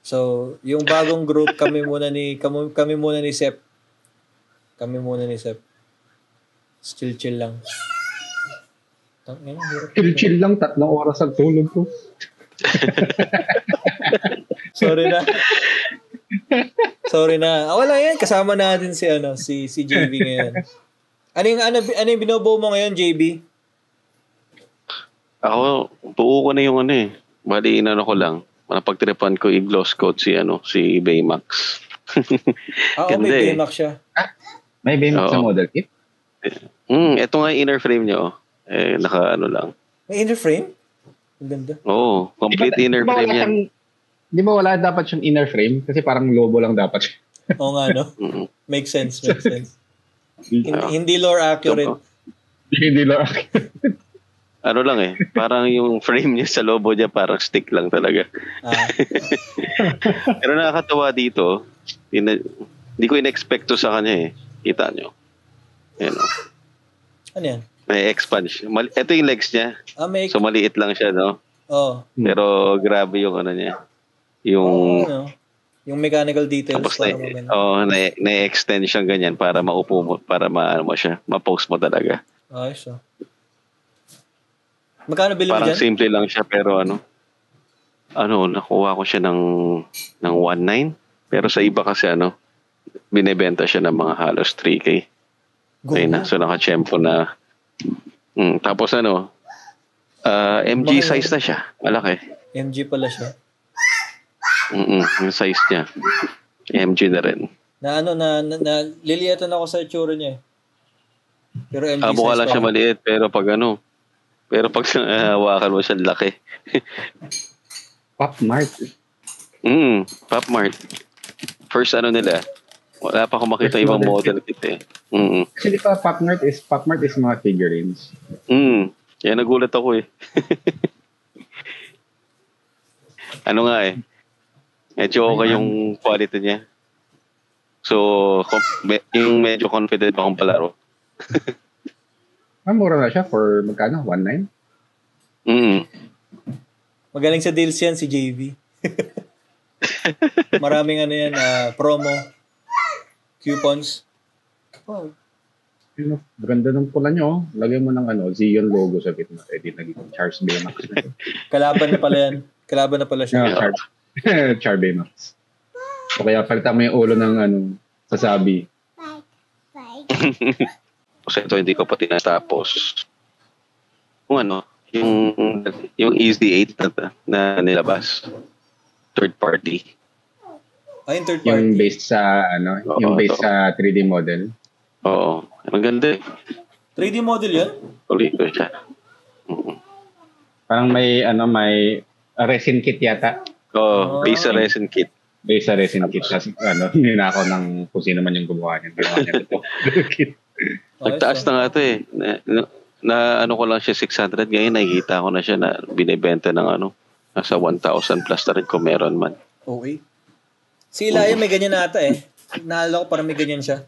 So, yung bagong group, kami muna ni Sep. Kami muna ni Sep. Chill lang. Chill lang, 3 oras ang tulog ko. Sorry na. Wala yan, kasama natin si JB ngayon. Ano yung binobuo mo ngayon, JB? Ako, buo ko na yung Bali, ko lang. Napagtripan ko i-gloss coat si Baymax. May Baymax siya. May Baymax sa model kit? Ito nga inner frame niya, naka lang. May inner frame? Ang ganda. Oo, complete inner frame yan. Di ba wala dapat yung inner frame? Kasi parang lobo lang dapat. Oo nga, no? Makes sense. Hindi lore accurate. Hindi lore accurate. Lang parang yung frame niya sa lobo niya parang stick lang talaga. Pero nakakatawa dito, hindi ko in-expect to sa kanya Kita nyo. Ayan o. Ano yan? May expansion. Ito yung legs niya. So maliit lang siya, no? Oo. Pero grabe yung niya. Yung mechanical details. Tapos na-extend siyang ganyan para maupo mo, para mo siya. Ma-post mo talaga. Ayos Magkano bili mo dyan? Parang simple lang siya pero nakuha ko siya ng 1.9. Pero sa iba kasi binebenta siya ng mga halos 3K. Okay na. So naka-tsempo na. Tapos MG size na siya. Malaki. MG pala siya. Yung size niya. MG na rin. Liliyatan ako sa itsura niya Pero MG size mukha lang siya maliit pero pag hawakan mo siya laki. Pop Mart. Pop Mart. First nila. Wala pa akong makita ibang model kit Actually Pop Mart is mga figurines. Kaya nagulat ako medyo okay yung quality niya. So, yung medyo confident akong palaro. Mura na siya for magkano? 1.9? Magaling sa deals yan si JV. Maraming promo, coupons. Wow. Ganda ng pula nyo. Lagay mo ng Zion logo sa gitna. Naging Charles Baymax na. Kalaban na pala yan. Kalaban na pala siya. Charles Baymax. O kaya palitan mo yung ulo ng sasabi. Kasi ito hindi ko pa tinatapos. Kung yung EZ8 na nilabas. Third party. Yung third party. Yung based sa sa 3D model. Oo. Ang ganda 3D model yan? Uli ko siya. Parang may resin kit yata. Oo, base sa resin kit. Base sa resin kit. Kasi ninako ng kung sino man yung gumawa niya. Ginawa niya ito. Nagtaas na nga ito na ko lang siya 600. Ngayon nakikita ko na siya na binibenta ng nasa 1,000 plus na rin kung meron man. Okay. Si Ilaya may ganyan na ata Naalala ko parang may ganyan siya.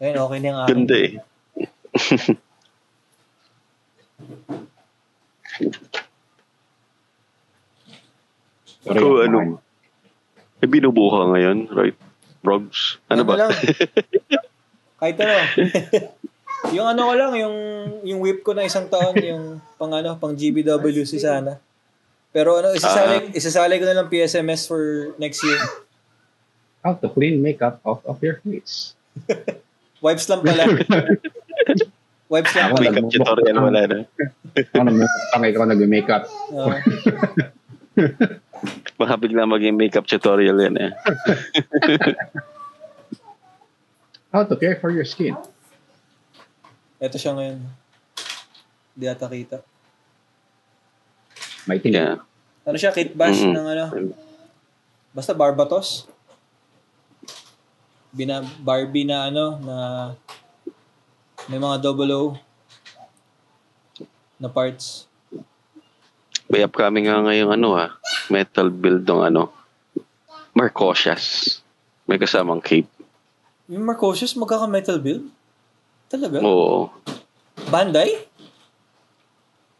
Ayun, okay na yung akin. Ganda So, binubuo ka ngayon, right? Brogs? Ano ba? Lang. Kahit yung ko lang, yung whip ko na 1 taon, yung pang GBWC sana. Pero isasali ko na lang PSMS for next year. How to clean makeup off of your face. Wipes lang pala. Makeup tutorial wala na. Ikaw nag-makeup. Baka bigla maging makeup tutorial yan How to care for your skin. Ito siya ngayon. Hindi ata kita. May tingin. Ano siya? Kit bash ng basta Barbatos. Barbie na na may mga double O na parts. May upcoming nga ngayong metal build ng Marcosias. May kasamang cape. Yung Marcosias magkaka-metal build? Talaga? Oo. Bandai?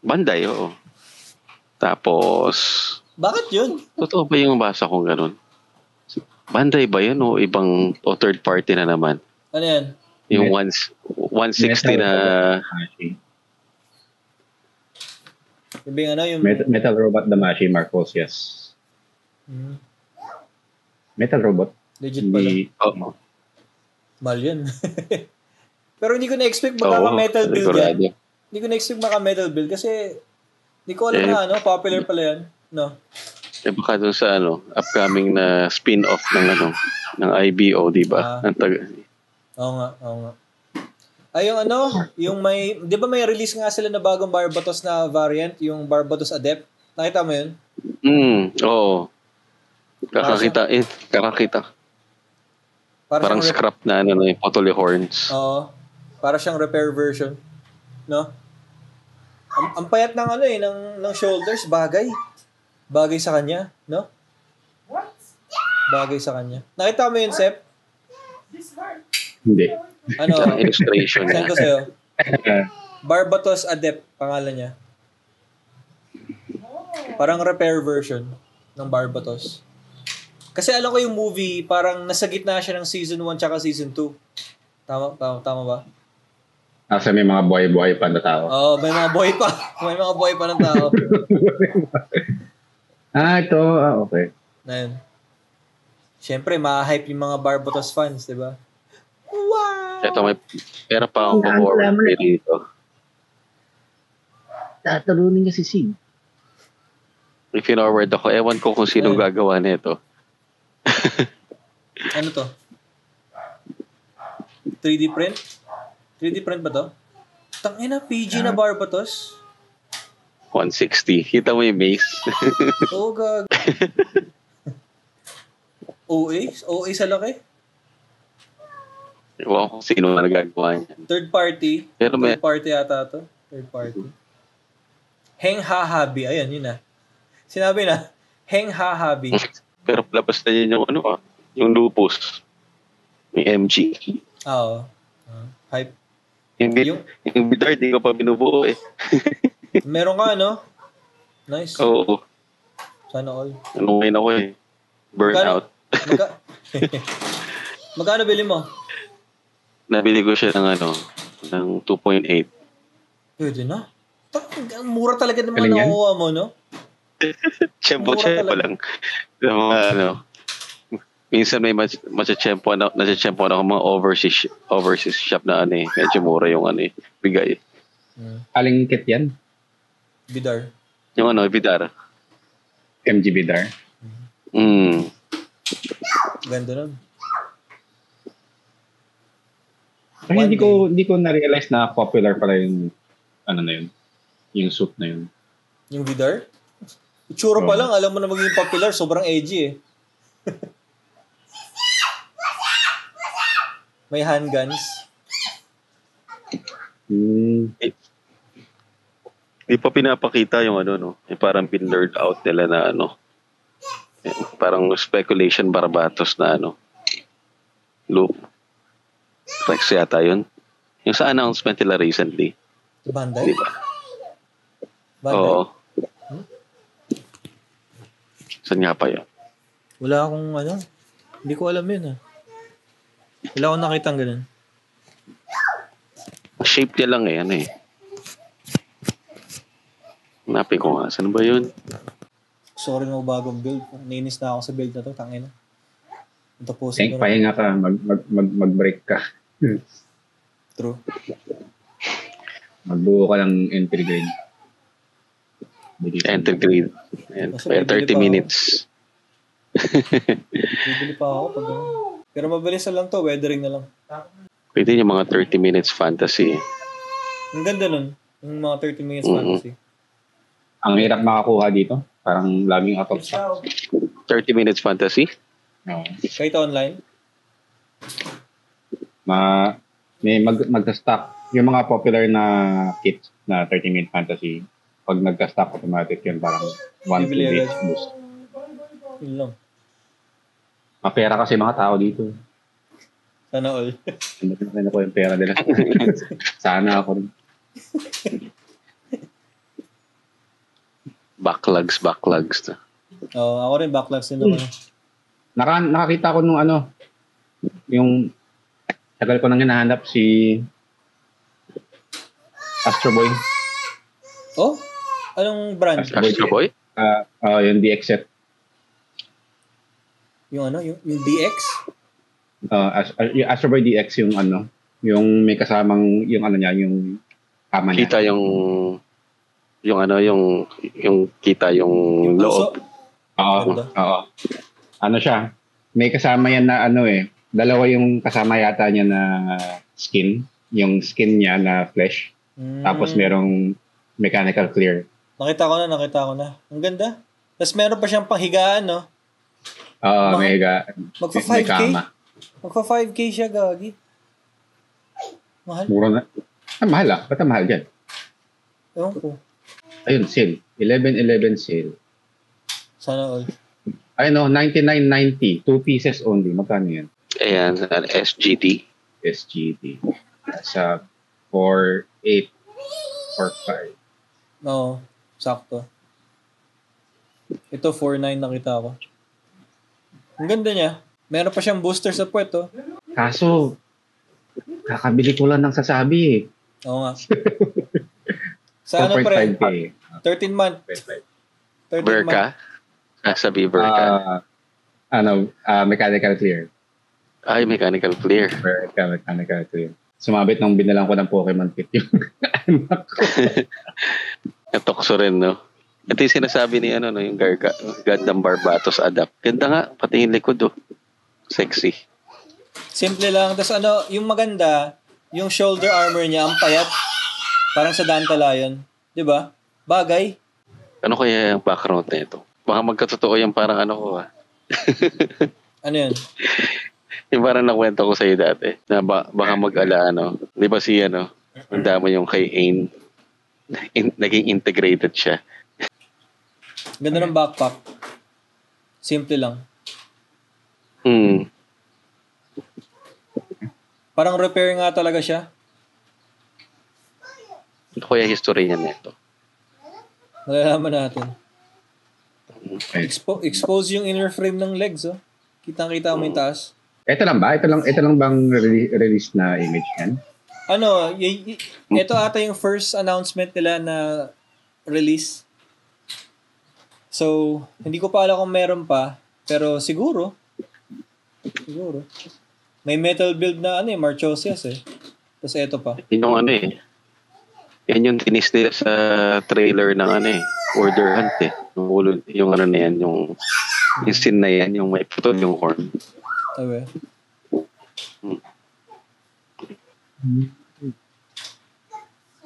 Bandai, oo. Tapos, Bakit yun? totoo ba yung basa kong ganun? Bandai ba yun o ibang o third party na naman? Ano yan? Yung 160 na... Yung Metal Robot Damashi, Marcos, yes. Metal Robot. Legit pala. Oo. Mahal yun. Pero hindi ko na-expect maka-metal build yan. Hindi ko na-expect maka-metal build kasi hindi ko alam na popular pala yan. No? Baka dun sa upcoming na spin-off ng IBO, di ba? Oo nga. Ay, yung may, di ba may release nga sila na bagong Barbatos na variant, yung Barbatos Adept? Nakita mo yun? Oo. Kakakita. Parang scrap na yung Potoli Horns. Oo. Para siyang repair version. No? Ang payat ng ng shoulders, bagay. Bagay sa kanya, no? Bagay sa kanya. Nakita mo yun, Sep? Hindi. Illustration. Send ko sa'yo. Barbatos Adept, pangalan niya. Parang repair version ng Barbatos. Kasi alam ko yung movie, parang nasa gitna siya ng season 1 tsaka season 2. Tama ba? Kasi may mga buhay-buhay pa na tao. Oo, may mga buhay pa. May mga buhay pa ng tao. Ito. Okay. Na yun. Siyempre, ma-hype yung mga Barbatos fans, di ba? Wow! Ito, may pera pa akong forward dito. Tatalunin niya si Sig. May forward ako. Ewan ko kung sino gagawa nito. Ano to? 3D print? 3D print ba to? Tangina, PG na Barbatos. 160. Kita mo yung base. Oo, gag. OA sa laki. Ewan ko kung sino na nagagawa niya. Third party. Pero Third party ata to. Third party. Heng Hahabi. Ayan, yun na. Sinabi na. Heng Hahabi. Pero labas na yun yung yung lupus. Yung MG. Oo. Hype. Yung bidar, di ko pa binubuo eh. Meron ka, no? Nice. Oo. Sana all. Ngayon ako eh. Burnout. Magkano bili mo? Nabili ko siya ng 2.8. Pwede na. Mura talaga naman nakuha mo, no? Tiyempo lang. Yung mga minsan may matcha-tiyempo na mga overseas shop na medyo mura yung bigay. Aling kit yan? Bidar. Yung Bidar. MG Bidar? Ganda nun. Ay, hindi ko na-realize na popular pala yung na yun. Yung suit na yun. Yung Vidar? Itsura pa lang, alam mo na magiging popular, sobrang edgy eh. May handguns. Di pa pinapakita yung yung parang pin-lured out nila na parang speculation Barbatos na loop. Rex yata yun. Yung sa announcement nila recently. Bandai? Di ba? Bandai? Oo. Saan nga pa yun? Wala akong hindi ko alam yun Wala akong nakitang ganun. Shape niya lang Hanapin ko nga. Saan ba yun? Sorry na bagong build. Nainis na ako sa build na to. Tangina. Think, pahinga ka. Mag-break ka. True. Magbuo ka ng entry grade. Entry grade. Ayan. 30 minutes. Bibili pa ako pag pero mabilis na lang to. Weathering na lang. Pwede yung mga 30 minutes fantasy. Ang ganda nun. Yung mga 30 minutes fantasy. Ang hirap makakuha dito. Parang laging out of stock. 30 minutes fantasy? No. Kahit online? May magka-stock. Yung mga popular na kits na 30-minute fantasy, pag nagka-stock automatic yun, parang 1-2 days boost. Yun lang. Mapera kasi mga tao dito. Sana all. Hindi ko yung pera nila. Sana ako rin. Backlogs. Ako rin, backlogs din ako. Nakakita ko nung yung tagal ko nang hinahanap si Astro Boy. Oh? Anong brand? Astro Boy? Yung DX set. Yung yung DX? Yung Astro Boy DX yung yung may kasamang yung niya, yung kama niya. Kita yung kita yung loob. Oo. Ano siya? May kasama yan na dalawa yung kasama yata niya na skin. Yung skin niya na flesh. Tapos merong mechanical clear. Nakita ko na. Ang ganda. Tapos meron pa siyang panghigaan, no? May higaan. Magpa-5K? Magpa-5K siya, gagi. Mahal? Mura na. Mahal ah. Ba't mahal dyan? Ewan ko. Ayun, sale. 11/11 sale. Sana all. Ayun, $99.90. 2 pieces only. Magkano yan? Ayan, SGT. SGT. Sa 4,845. Oo, sakto. Ito, 4,900 nakita ko. Ang ganda niya. Meron pa siyang booster sa puwet, oh. Kaso, kakabili ko lang ng sasabi eh. Oo nga. Sa ano pre? 4.5K. 13 month. 13 Verka? Sabi Verka. Mechanical clear. Ay, mechanical clear. Mechanical clear. Sumabit nung binalang ko ng Pokemon kit yung anak ko. Natokso rin, no? Ito yung sinasabi ni yung Gundam Barbatos Adapt. Ganda nga, pati yung likod, oh. Sexy. Simple lang. Tapos yung maganda, yung shoulder armor niya, ang payat. Parang sa Dandelion. Di ba? Bagay. Ano kaya yung background na ito? Baka magkatotoo yung parang ko, Ano yun? Yung parang nakwento ko sa'yo dati. Na baka mag-ala, Di ba si, ang dami yung kay Ain. Naging integrated siya. Ganda ng backpack. Simple lang. Parang repair nga talaga siya. Ito kaya history niya nito. Malalaman natin. Expose yung inner frame ng legs, oh. Kitang-kita mo yung taas. Ito lang ba? Ito lang bang release na image yan? Ito ata yung first announcement nila na release. So, hindi ko pa alam kung meron pa, pero siguro. May metal build na Marchosias eh. Tapos ito pa. Yung yan yung tinis nila sa trailer ng Order Hunt eh. Yung na yan, yung scene na yan, yung may putol yung horn. Okay.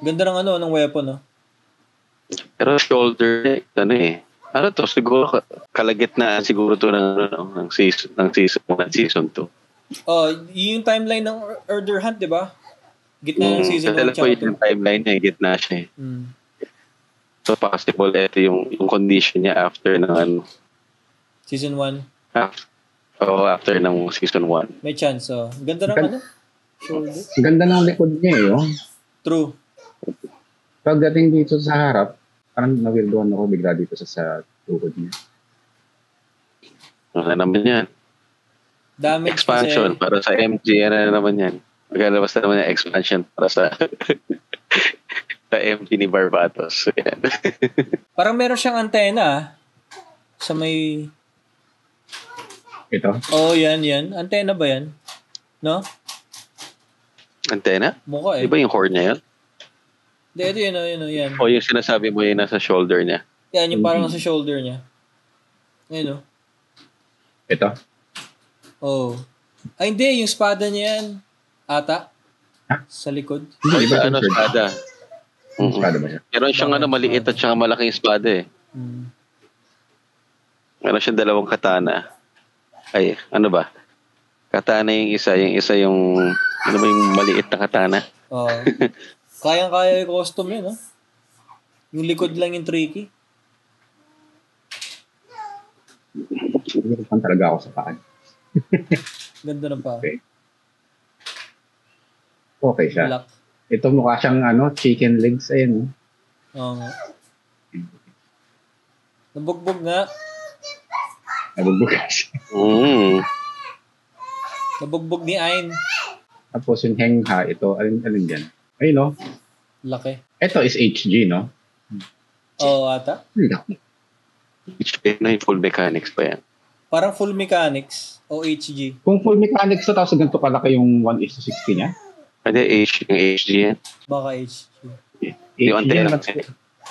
Ganda ng ng weapon, no? Pero shoulder, ano to, siguro kalagitnaan siguro to ng season 1 at season 2. Yung timeline ng Order Hunt, di ba? Gitna ng season 1 tsaka 2. Yung timeline niya, gitna siya eh. So possible, ito yung condition niya after ng season 1. After ng season 1. May chance, Ganda ng shoulder. Ganda ng likod niya eh, oh. True. Pagdating dito sa harap, parang nawirduhan ako bigla dito sa tuhod niya. Ano naman yan? Damage expansion kasi, para sa MG. Ano na naman yan? Maglalabas na naman yung expansion para sa sa MG ni Barbatos. Yan. Parang meron siyang antena sa may... Ito? Yan. Antena ba yan? No? Antena? Mukha eh. Di ba yung horn niya yan? Ito yan. O yung sinasabi mo yung nasa shoulder niya? Yan, yung parang sa shoulder niya. Ayun, Ito? Ay, hindi. Yung espada niya yan. Ata. Sa likod. Ay, espada. Espada ba siya? Meron siyang maliit at siyang malaking espada eh. Meron siyang dalawang katana. Ay, ano ba? Katana yung isa yung maliit na katana. Kayang-kaya yung costume yun, Yung likod lang yung tricky. Meron talaga ako sa paan. Ganda ng pa. Okay siya. Black. Ito mukha siyang chicken legs. Ayun. Oo nga. Nabugbog nga. Nabugbog. Nabugbog ni Ayn. Tapos yung Hengha, ito, alin dyan? Ay, no? Laki. Ito is HG, no? Oo, ata. Laki. HG na yung full mechanics pa yan. Parang full mechanics o HG. Kung full mechanics to, tapos ganito kalaki yung 1:60 niya? Hindi, yung HG yan. Baka HG. Yung antena.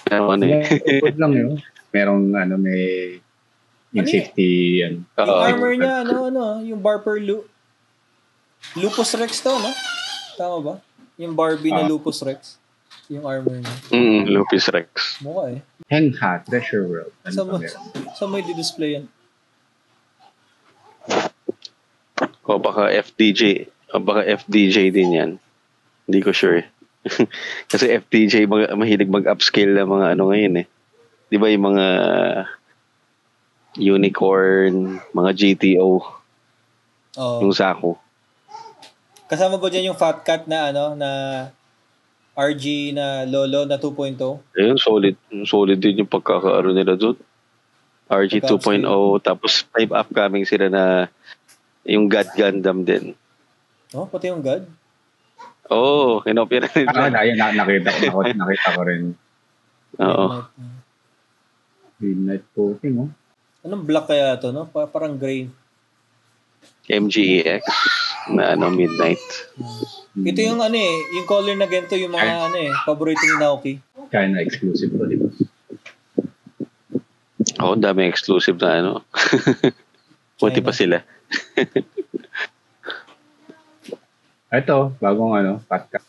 Pero ano eh. lang yun. Merong may yung safety yan. Yung armor niya, yung Barber Lupus Rex to, no? Tama ba? Yung Barbie na Lupus Rex. Yung armor niya. Lupus Rex. Mukha eh. Hengha, Treasure World. Saan mo i-display yan? O baka FDJ. O baka FDJ din yan. Hindi ko sure. Kasi FDJ mahilig mag-upscale na mga ngayon eh. Di ba yung mga unicorn, mga GTO, yung Zaku. Kasama ba dyan yung Fat Cat na na RG na Lolo na 2.0? Ayun, solid din yung pagkakaaro nila doon. RG 2.0, tapos 5 upcoming sila na yung God Gundam din. Oh, pati yung God? Oo, kinopya na nila. Nakita ko rin. Oo. Midnight Coating, oh. Anong black kaya to, no? Parang gray. MGEX na Midnight. Ito yung yung color na ganito, yung mga paborito ni Naoki. China exclusive to, di ba? Oo, daming exclusive na Puti pa sila. Ito, bagong Fat Cat.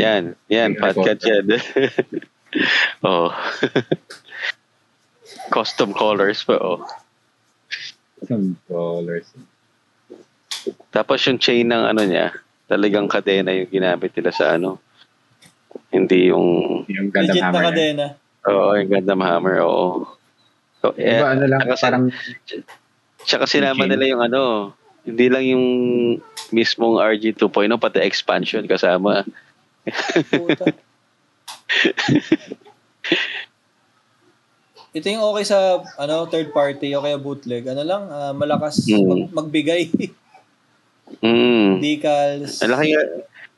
Yan, Fat Cat yan. Oo. Custom colors pa, Custom colors. Tapos yung chain ng niya, talagang kadena yung ginamit nila sa Hindi yung Gundam legit Hammer. Na kadena. Oo, yung Gundam Hammer, oo. So, diba, parang tsaka sinama nila yung hindi lang yung mismong RG 2.0, pati expansion kasama. Ito yung okay sa third party o kaya bootleg. Malakas magbigay. Decals.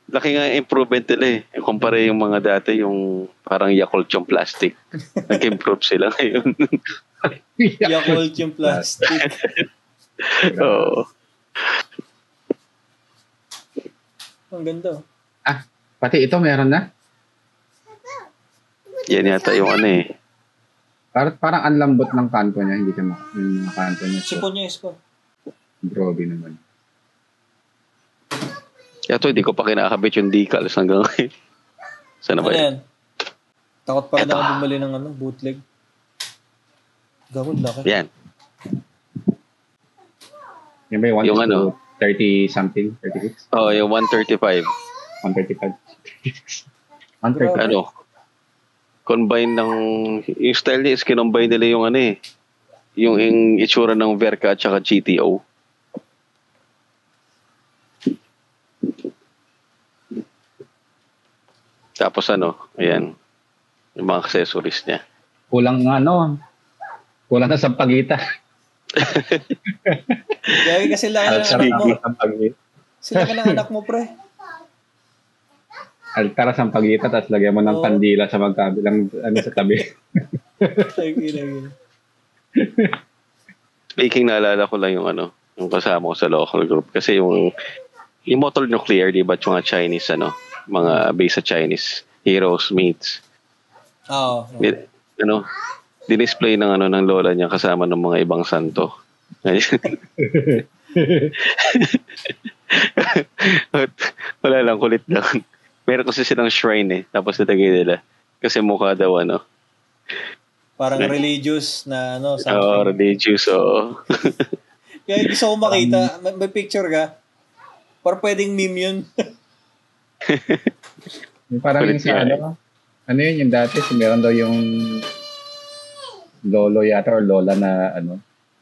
Laki nga improvement nila eh. Kumpara yung mga dati, yung parang Yakult yung plastic. Nag-improve sila ngayon. Yakult yung plastic. Oo. Ang ganda. Pati ito meron na? Yan yata yung Parang ang lambot ng kanto niya, hindi siya yung kanto niya. Sipon niya isko. Broby naman. Ito, hindi ko pa kinakabit yung decals hanggang ngayon. Sana ba yan? Takot pa rin ako bumali ng bootleg. Gawin laki. Yan. Yan ba yung 30 something? 36? Oo, yung 135. 135. 135. Combine ng yung style niya is kinombine nila yung yung itsura ng Verka at saka GTO. Tapos ayan, yung mga accessories niya. Kulang na sa pagita. Gagi kasi lang ng anak mo. Sila ka ng anak mo, pre. Altara sa pagita, tapos lagyan mo ng kandila sa magkabilang sa tabi. Speaking, naalala ko lang yung yung kasama ko sa local group. Kasi yung Motor Nuclear, di ba, yung mga Chinese, mga base sa Chinese heroes, mates. Oo. Dinisplay ng ng lola niya kasama ng mga ibang santo. Wala lang, kulit lang. Meron kasi silang shrine eh. Tapos natagay nila. Kasi mukha daw parang religious na something. Oo, religious, oo. Kaya gusto ko makita. May picture ka. Parang pwedeng meme yun. Parang yung sa yun yung dati, meron daw yung lolo yata or lola na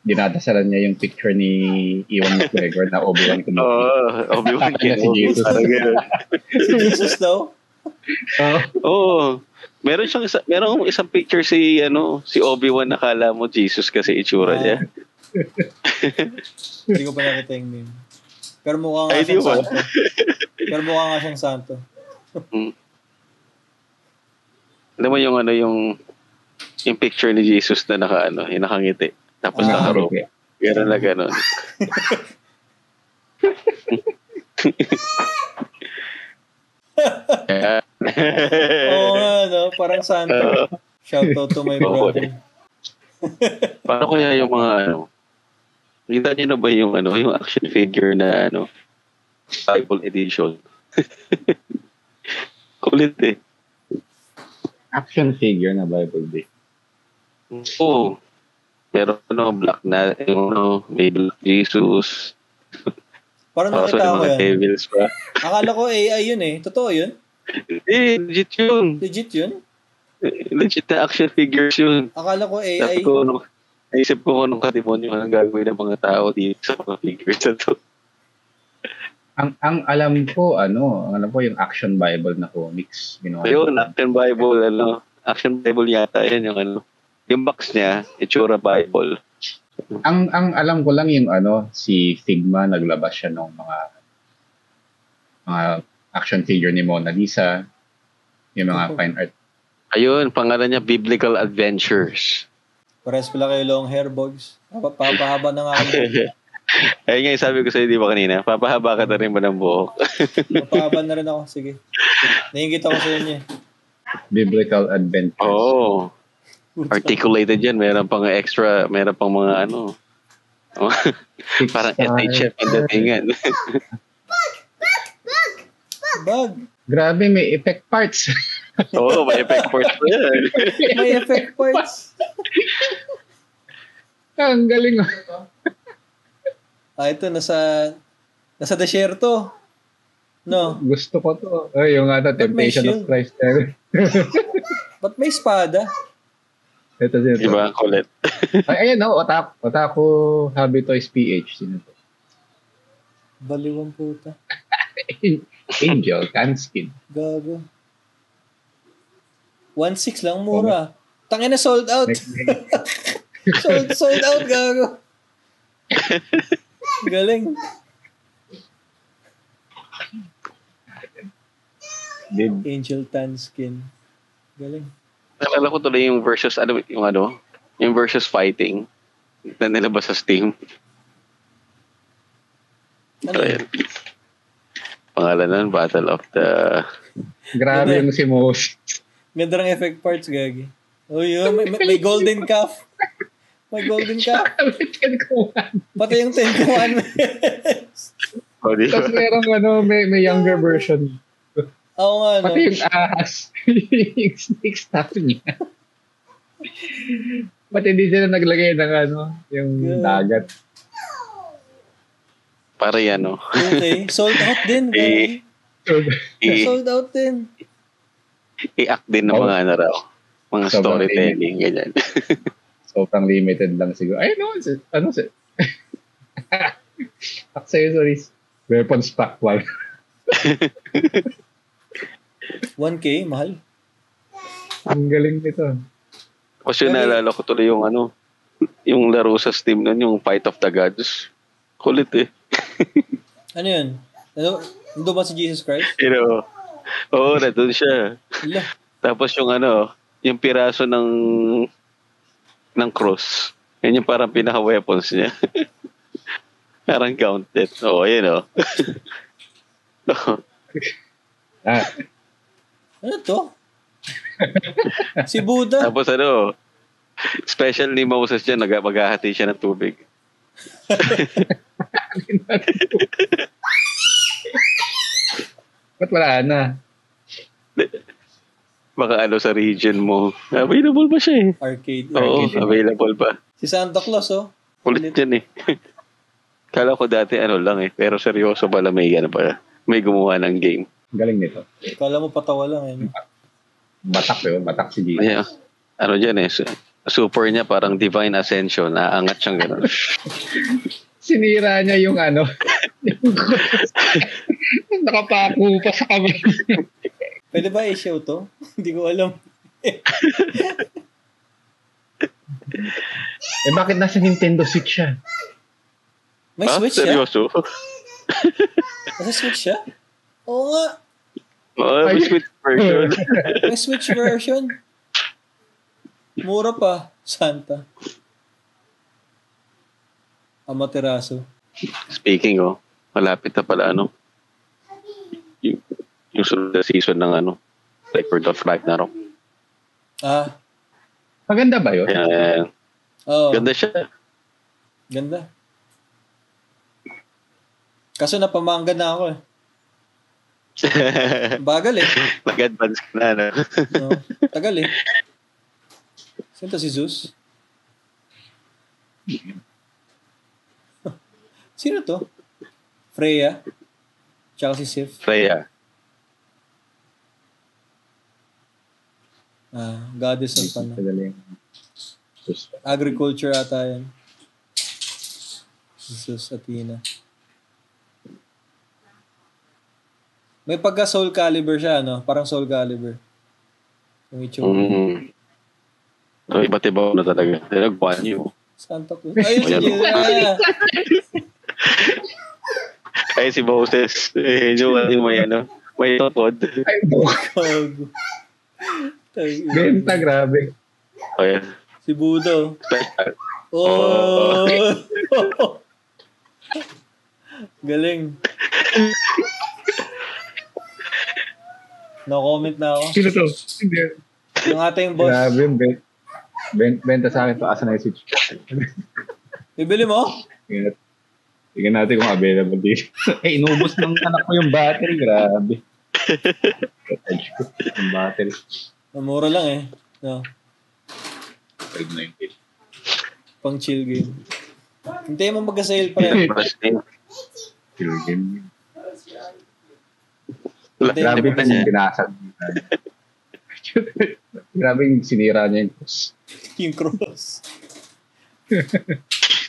dinadasalan niya yung picture ni Ewan McGregor na Obi-Wan Kenobi. Obi-Wan Kenobi. Si Jesus. Si Jesus daw? Oo. merong isang picture si Obi-Wan, nakala mo Jesus kasi itsura niya. Hindi ko pa nakita yung meme. Pero mukha nga siyang santo. Alam mo yung picture ni Jesus na yung nakangiti. Tapos nakarope. Gano'n na gano'n. Oo nga, no? Parang santo. Shout out to my brother. Paano kaya yung mga kita niyo na ba yung action figure na Bible edition? Kulit eh. Action figure na Bible edition. Oo. Pero black na, may Black Jesus. Parang nakita ko yan. Devils pa. Akala ko AI yun eh. Totoo yun? Legit yun. Legit yun? Legit na action figures yun. Akala ko AI. Naisip ko nung katimonyo ang gagawin ng mga tao dito sa mga figures na to. Ang alam ko, yung Action Bible na comics. Ayun, Action Bible yata yan yung box niya, itsura Bible. Ang alam ko lang yung si Figma naglabas siya ng mga action figure ni Mona Lisa, yung mga fine art. Ayun, pangalan niya Biblical Adventures. Pares pala kayo long hair, bogs. Papahaba na nga ako. Ayun nga yung sabi ko sa'yo, di ba kanina? Papahaba ka na rin ba ng buhok? Papahaba na rin ako, sige. Nahingit ako sa inyo. Biblical Adventures. Oo. Articulated yan. Meron pang extra, meron pang mga parang SHF in the tingan. Bag. Grabe, may effect parts. Oo, may effect parts pa yan. May effect parts. Ang galing. Ito, nasa desierto. No? Gusto ko to. Yung Temptation of Christ. Ba't may espada? Ito. Diba ang kulit? Ayan, Otaku Hobby Toys PH. Sino to? Baliwang puta. Angel, Canskin. Gago. 1.6 lang, mura. Tangina, sold out. sold out, gago. Galing. Angel Tanskin. Galing. Nalala ko tuloy yung versus, yung versus fighting na nilabas sa Steam. Ayan. Pangalan nun, Battle of the... Grabe yung si Moses. Ganda ng effect parts, gagi. Oh, yun. May golden calf. May golden calf. Pati yung 10 commandments. Tapos merong may younger version. Oo nga, no? Pati yung ahas. Yung snake stuff niya. Pati hindi sila naglagay ng yung dagat. Para yan, Okay. Sold out din. Sold out din. I-act din ng mga mga storytelling, ganyan. Sobrang limited lang siguro. Ay, accessories. Weapons pack 1. 1K, mahal. Ang galing nito. Kasi naalala ko tuloy yung laro sa Steam nun, yung Fight of the Gods. Kulit eh. Ano yun? Nandun ba si Jesus Christ? Oo, nandun siya. Tapos yung piraso ng cross. Yan yung parang pinaka-weapons niya. Parang counted. Oo, yun Ano to? Si Buddha. Tapos special ni Moses dyan, maghahati siya ng tubig. Ba't wala na? Baka sa region mo. Available ba siya eh? Arcade. Oo, available pa. Si Santa Claus, Kulit yan eh. Kala ko dati lang eh. Pero seryoso pala may may gumawa ng game. Galing nito. Kala mo patawa lang eh. Batak yun. Batak si Jesus. Dyan eh. Super niya parang Divine Ascension. Naangat siyang gano'n. Sinira niya yung nakapako pa sa kamay. Pwede ba i-show to? Hindi ko alam. Bakit nasa Nintendo Switch siya? May Switch siya? Seryoso? Nasa Switch siya? Oo nga. May Switch version. May Switch version. Mura pa. Santa. Amaterasu. Speaking malapit na pala yung sunod na season ng Record of Ragnarok. Maganda ba yun? Ganda siya. Ganda. Kaso napamangga na ako Bagal Nag-advance ka na, no? Tagal Sino si Zeus? Sino to? Freya? Tsaka si Sif? Freya. Goddess of agriculture ata yan. Zeus, Athena. May pagka Soul Calibur siya, Parang Soul Calibur. Yung itsura. So, iba't iba na talaga. Nag-one you. Santa Cruz. Ayun si Jira. Ay, si Moses. May totod. Ay, Benta, grabe. Okay. Si Budo. Special. Galing. No comment na ako. Sino to? Yung ating boss. Grabe, benta sa akin to. Asa na yung Switch? Bibili mo? Tingnan natin kung available dito. Inubos ng anak ko yung battery. Grabe. Yung battery. Mura lang No. Pang chill game. Hintayin mo mag-sale pa yan. Chill game. Grabe pa yung binasag. Grabe yung sinira niya yung cross. Yung cross.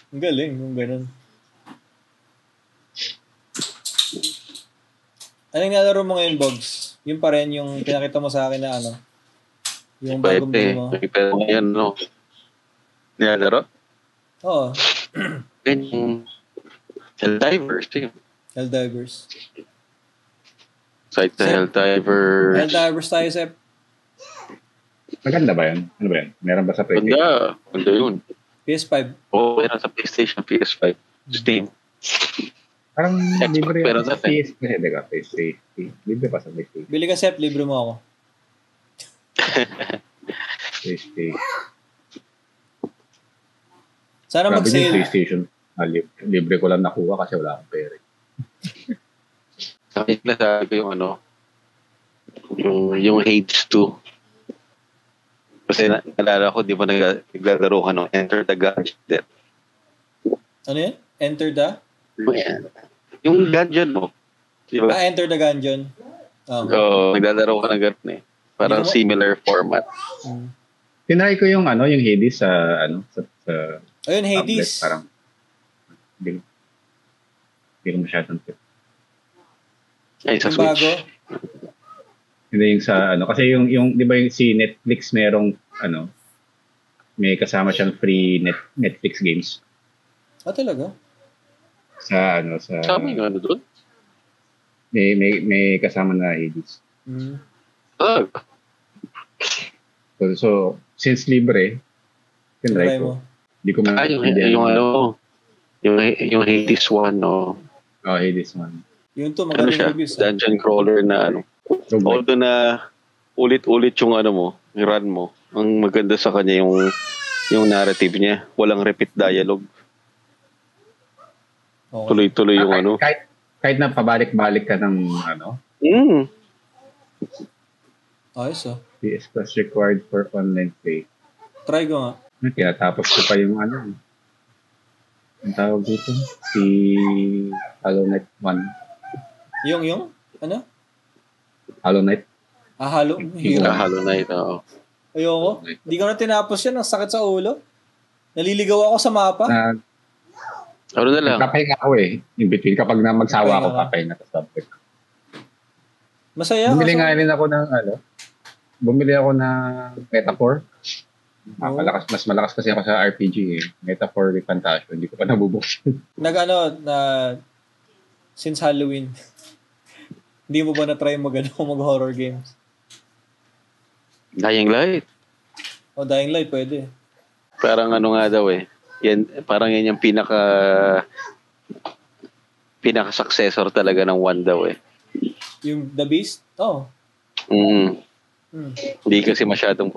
Ang galing yung ganun. Anong nalaro mo ngayon, Bogs? Yung pa rin yung pinakita mo sa akin na yung bagong bili mo. Pero ngayon, nilalaro? Oo. Yung Helldivers. Helldivers. Site na Helldivers. Helldivers tayo, Sep. Maganda ba yun? Ano ba yun? Meron ba sa PlayStation? Maganda yun. PS5. Oo, meron sa PlayStation, PS5. Steam. Parang libre pero sa PS. Hindi ka, PlayStation. Libre pa sa PlayStation. Bili ka, Sep. Libre mo ako. PlayStation. Sana grabe mag-sale. Yung PlayStation. Libre ko lang nakuha kasi wala akong pera. Sabi ko yung Hades 2. Kasi nalala ko, di ba naglalaro ka ng Enter the Gungeon? Ano yan? Enter the? Yung Gungeon mo. Di ba? Enter the Gungeon. Naglalaro ka ng ganun Parang similar format. Tinry ko yung yung Hades sa ayun, Hades. Tablet, parang hindi ko masyadong tip. Ay, sa yung Switch. Bago? Hindi yung sa kasi yung di ba yung si Netflix merong may kasama siyang free Netflix games. Talaga? Sa Sabi nga doon? May kasama na Hades. So since libre, tinry ko. Hindi ko man yung Hades 1 Hades 1. Yung to magaling reviews. Dungeon crawler na although na ulit-ulit yung yung run mo. Ang maganda sa kanya yung narrative niya. Walang repeat dialogue. Okay. Tuloy-tuloy yung Kahit na pabalik-balik ka ng Ayos PS Plus required for online play. Try ko nga. Tinatapos ko pa yung ang tawag dito? Si Hollow Knight 1. Yung? Ano? Hollow Knight. Hollow Knight, oo. Ayoko. Hindi ko na tinapos yan. Ang sakit sa ulo. Naliligaw ako sa mapa. Ano na lang? Papahinga ako in between. Kapag na magsawa ako, papahinga. Masaya. Bumili nga rin ako ng bumili ako ng Metaphor. Mas malakas kasi ako sa RPG eh. Metaphor with Fantasio. Hindi ko pa nabubuksan. Since Halloween, hindi mo ba na-try mag-horror games? Dying Light. Dying Light, pwede. Parang ano nga daw eh. Parang yan yung pinaka-successor talaga ng 1 daw eh. Yung The Beast? Oo. Hindi kasi masyadong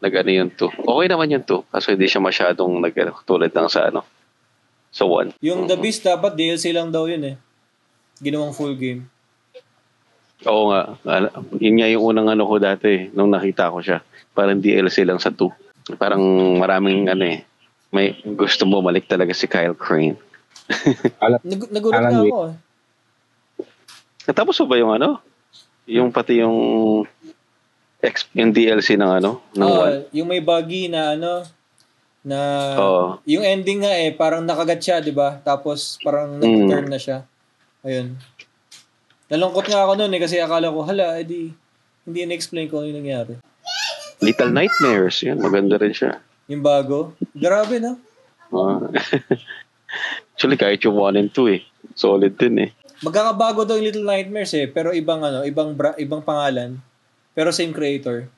nag-ano yung 2. Okay naman yung 2. Kaso hindi siya masyadong tulad ng sa 1. Yung The Beast dapat DLC lang daw yun eh. Ginawang full game. Oo nga. Yun nga yung unang ko dati eh, nung nakita ko siya. Parang DLC lang sa 2. Parang maraming may gusto mo bumalik talaga si Kyle Crane. Nagulat na ako eh. Natapos mo ba yung yung pati yung DLC ng ng 1? Yung may buggy na yung ending nga eh, parang nakagat siya, di ba? Tapos parang nag-turn na siya. Ayun. Nalungkot nga ako noon eh, kasi akala ko, hindi na-explain ko ano yung nangyari. Little Nightmares, yan, maganda rin siya. Yung bago? Grabe, no? Actually, kahit yung 1 and 2 eh. Solid din eh. Magkakabago daw yung Little Nightmares eh, pero ibang ibang pangalan. Pero same creator.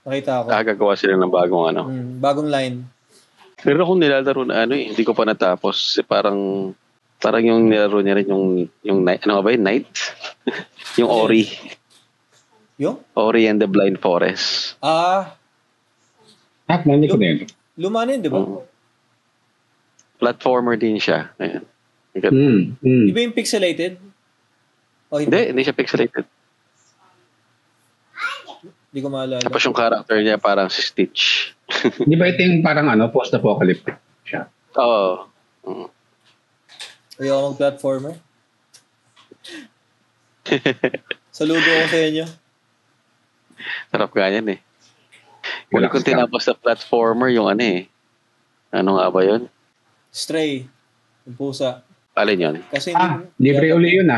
Nakita ko. Gagawa sila ng bagong bagong line. Pero kung nilalaro na hindi ko pa natapos. Parang yung nilaro niya rin yung Night. Ano ba yun? Night? Yung Ori. Yung? Ori and the Blind Forest. Nandi ko na yun. Luma na yun, di ba? Platformer din siya. Ayan. Di ba yung pixelated? Hindi siya pixelated. Hindi ko maalala. Tapos yung character niya parang si Stitch. Di ba ito yung parang post-apocalyptic siya? Oo. Ayaw mag-platformer. Saludo ako sa inyo. Sarap nga yan eh. Huli kong tinapos sa platformer yung Ano nga ba yun? Stray. Yung pusa. Alin yun? Kasi libre uli yun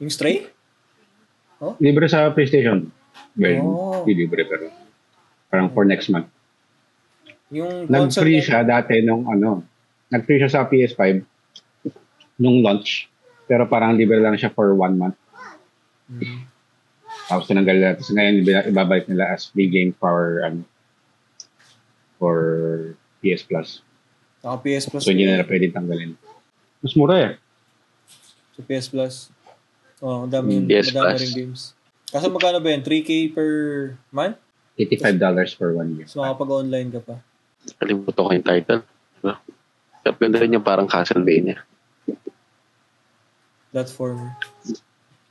Yung Stray? Libre sa PlayStation. Well, hindi libre pero parang for next month. Yung nag-free siya dati nung nag-free siya sa PS5 nung launch. Pero parang libre lang siya for 1 month. Tapos tinanggal nila. Tapos ngayon ibabalik nila as free game for PS Plus. PS Plus. So hindi nila pwede tanggalin. Mas mura eh. So PS Plus. Madami rin games. Kaso magkano ba yan? 3K per month? $85 for 1 year. So makapag-online ka pa. Kalimutan ko yung title. Ganda rin yung parang Castlevania. Platform.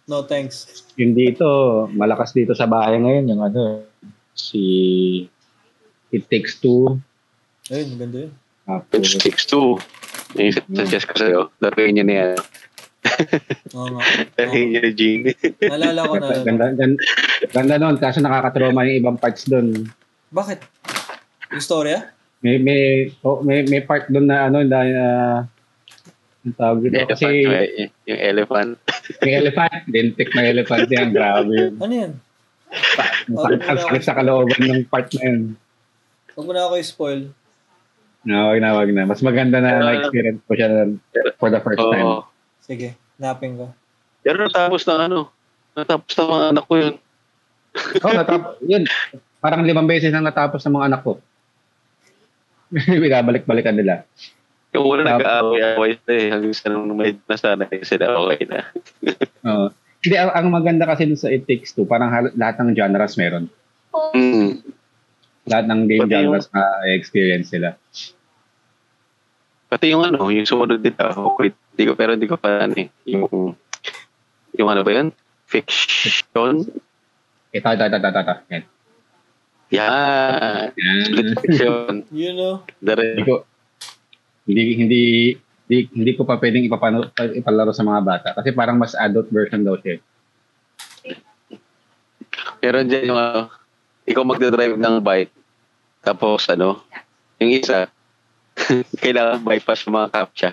No thanks. Yung dito, malakas dito sa bahay ngayon, yung si It Takes Two. Ayun, maganda yun. It Takes Two. Yung suggest ko sa'yo, laruin niya na yan. Oo nga. Laruin niya na Gene. Nalala ko na. Ganda nun, kaso nakakatrauma yung ibang parts dun. Bakit? Yung storya? May part dun na ang tawag dito. Kasi yung elephant. Yung elephant. Dentik na elephant yan. Grabe yun. Ano yan? Ang sakit sa kalooban ng part na yun. Huwag mo na ako i-spoil. Wag na. Mas maganda na na-experience ko siya for the first time. Sige, napin ko. Pero natapos ng mga anak ko yun. Natapos. Yun. Parang 5 beses na natapos ng mga anak ko. Binabalik-balikan nila. Yung una nag-aaway sila hanggang sa nung may nasanay sila, okay na. Hindi, ang maganda kasi sa It Takes Two, parang lahat ng genres meron. Lahat ng game genres na experience sila. Pati yung yung sumunod dito, okay, hindi ko pa yung ano ba yun? Fiction? Ito. Yan. Fiction. You know? Hindi ko pa pwedeng ipalaro sa mga bata kasi parang mas adult version daw siya. Pero dyan yung ikaw magdadrive ng bike tapos yung isa kailangan bypass yung mga captcha.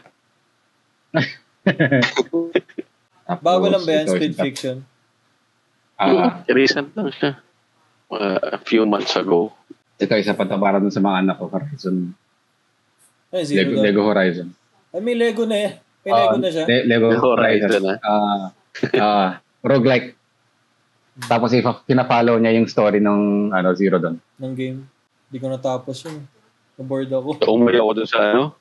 Bago lang ba yan? Speed Fiction? Recent lang siya. a few months ago. Ito, isa pa para dun sa mga anak ko, Horizon. Ay, Lego Horizon. Ay, may Lego na eh. May Lego na siya. Lego Horizon. Roguelike. Tapos pina-follow niya yung story ng Zero Dawn. Ng game. Hindi ko natapos yun. Na-bored ako. Umuli ako dun sa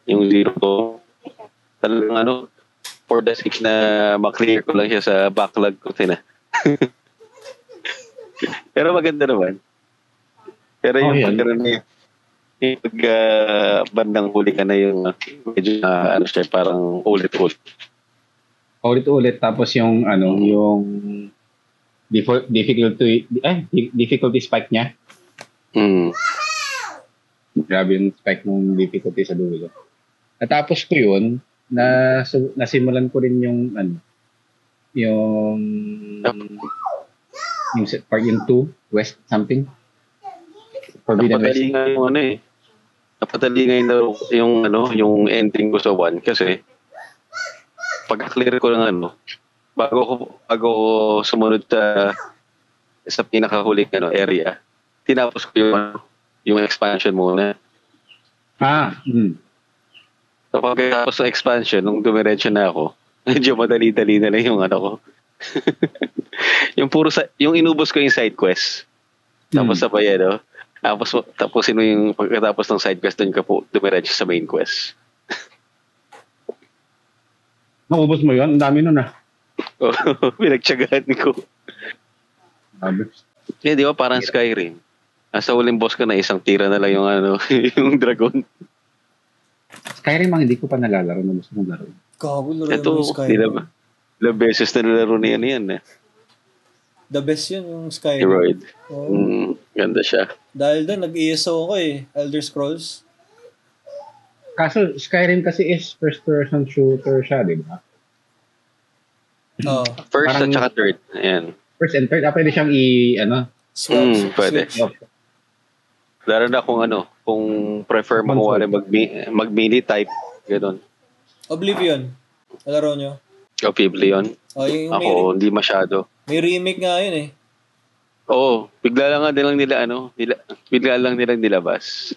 yung Zero Dawn. Talagang for the sake na maklear ko lang siya sa backlog ko. Pero maganda naman. Pero yung pagkaroon na yung bandang huli ka na yung medyo siya parang ulit-ulit. Ulit-ulit tapos yung yung difficulty spike niya. Grabe yung spike ng difficulty sa dulo. At tapos ko yun, nasimulan ko rin yung part yung 2 West something. Forbidden West. Napatali nga yung ending ko sa 1 kasi pag-clear ko ng bago ko sumunod sa pinakahuling area, tinapos ko yung expansion muna. So pagkatapos ng expansion, nung dumiretso na ako, medyo madali-dali na lang yung ko. Yung inubos ko yung side quest. Tapos sabay tapos yung pagkatapos ng side quest doon ka po dumiretso sa main quest. Naubos mo yun? Ang dami nun Pinagtyagaan ko. Di ba parang Skyrim? Nasa huling boss ka na, isang tira na lang yung yung dragon. Skyrim hindi ko pa nalalaro na gusto mong laro. Gago, laro yung Skyrim. Ilang beses na nalaro niya yan. The best yun, yung Skyrim. Heroid. Ganda siya. Dahil doon, nag-ESO ako Elder Scrolls. Kaso, Skyrim kasi is first-person shooter siya, di ba? First at saka third. Ayan. First and third, pwede siyang pwede. Lalo na kung prefer mo mag-mini type, gano'n. Oblivion. Alaro nyo? Oblivion? Ako, hindi masyado. May remake nga yun Oo, bigla lang bigla lang nilang nilabas.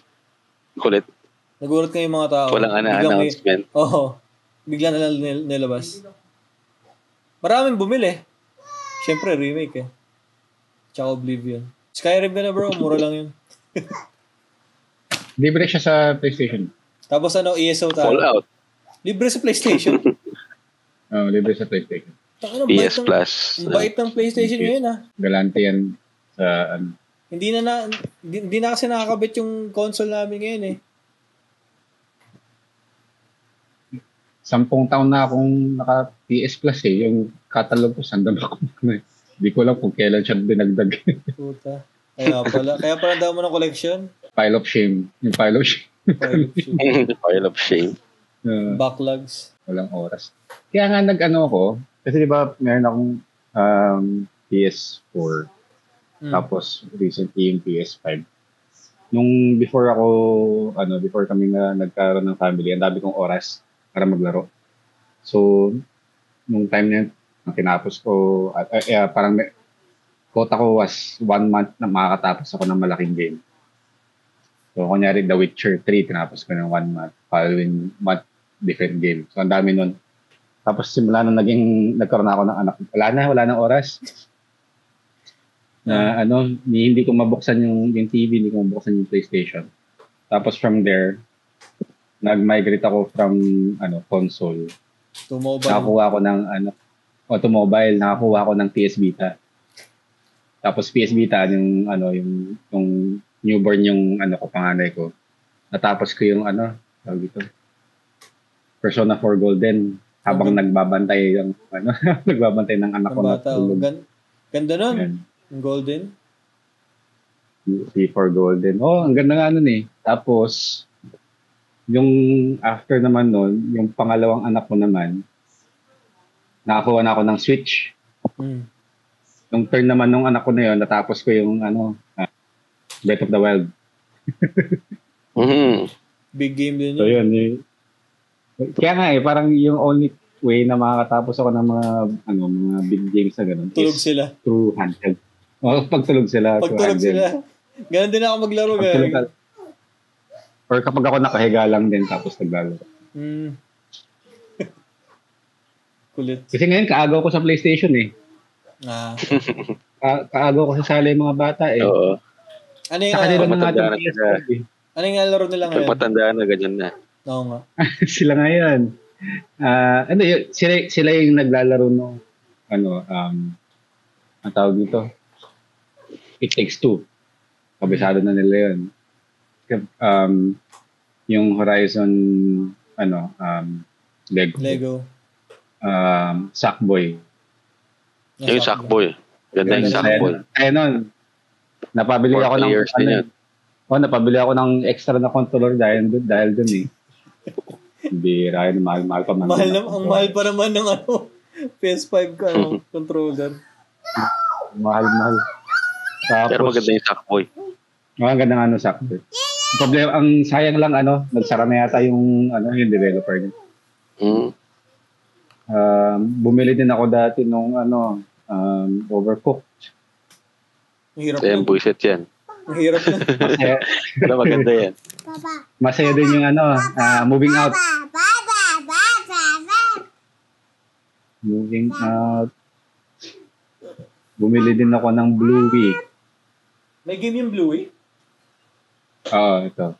Kulit. Nagulat kayo yung mga tao. Walang announcement. Bigla na lang nilabas. Maraming bumili. Siyempre, remake Tsaka Oblivion. Skyrim na bro, mura lang yun. Libre siya sa PlayStation. Tapos ESO tayo. Fallout. Libre sa PlayStation. Libre sa PlayStation. PS Plus. Ang bait ng PlayStation ngayon Galante yan sa Hindi na kasi nakakabit yung console namin ngayon 10 taon na akong naka PS Plus yung catalog ko sandal ako. Hindi ko lang kung kailan siya dinagdag. Puta. Kaya pala daw mo ng collection? Pile of shame. Yung pile of shame. Pile of shame. Backlogs. Walang oras. Kaya nga ako, kasi di ba meron akong PS4. Tapos recently yung PS5. Nung before kami na nagkaroon ng family, ang dami kong oras para maglaro. So, nung time na tinapos ko, parang quota ko was 1 month na makakatapos ako ng malaking game. So, kunyari The Witcher 3, tinapos ko ng 1 month. Following month, different game. So, ang dami nun. Tapos, simula nung nagkaroon ako ng anak. Wala na oras. Na hindi ko mabuksan yung TV, hindi ko mabuksan yung PlayStation. Tapos, from there, nag-migrate ako from console. To mobile. Nakakuha ako ng to mobile, nakakuha ko ng PS Vita. Tapos PS Vita yung newborn yung panganay ko. Natapos ko yung tawag dito. Persona 4 Golden habang nagbabantay ng nagbabantay ng anak ko na tulog. Ganda nun. Yung Golden. PS4 Golden. Ang ganda nga nun Tapos yung after naman nun, yung pangalawang anak ko naman, nakakuha na ako ng Switch. Yung turn naman nung anak ko na yun, natapos ko yung Breath of the Wild. Big game din yun. So yun. Kaya nga parang yung only way na makakatapos ako ng mga big games na gano'n. Tulog sila. Through handheld. Pagtulog sila. Pagtulog sila. Ganon din ako maglaro. Or kapag ako nakahiga lang din tapos naglalaro. Kulit. Kasi ngayon, kaagaw ko sa PlayStation eh. Kaagaw ko sa sala yung mga bata eh. Oo. Ano yung sa kanila ng ating PS5 eh. Ano yung laro nila ngayon? Pagpatandaan na ganyan na. Oo nga. Sila ngayon. Sila yung naglalaro no ang tawag dito. It Takes Two. Kabisado na nila yun. Yung Horizon Lego. Sackboy. Yung Sackboy. Ganda yung Sackboy. Kaya nun, napabili ako ng napabili ako ng extra na controller dahil dun eh. Hindi rin mahal pa man. Ang mahal pa naman ng PS5 ka controller. Mahal. Tapos, pero maganda yung Sackboy. Maganda nga Sackboy. Problema, ang sayang lang nagsara na yata yung developer niya. Bumili din ako dati nung Overcooked. Ayan, buisit yan. Ang hirap na. Pero maganda yan. Masaya din yung Moving Out. Moving Out. Bumili din ako ng Bluey. May game yung Bluey? Oo, ito.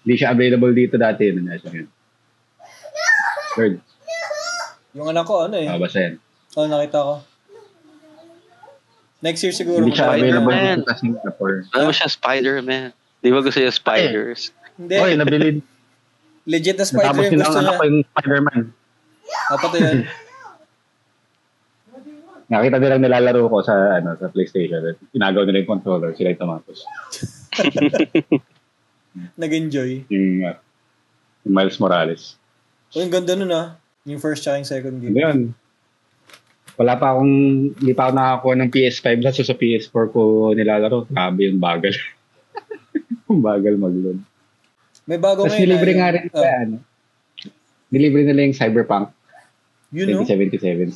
Hindi siya available dito dati. Third. Yung anak ko, basta yan. Nakita ko. Next year siguro. Hindi siya available dito sa Singapore. Ano siya, Spider-Man? Di ba gusto niya spiders? Hindi. Oy, nabili. Legit na Spider tapos yung gusto niya. Tapos yung Spider-Man. Pati yan. Nakita nilang nilalaro ko sa PlayStation. Inagaw nila yung controller. Sila yung tumatos. Nag-enjoy. Yung Miles Morales. Yung ganda nun Yung first tsaka yung second game. Hindi yun. Hindi pa ako nakakuha ng PS5 sa PS4 ko nilalaro. Grabe yung bagal. Yung bagal mag-load. May bago tapos nilibre nga rin nilibre nila yung Cyberpunk 2077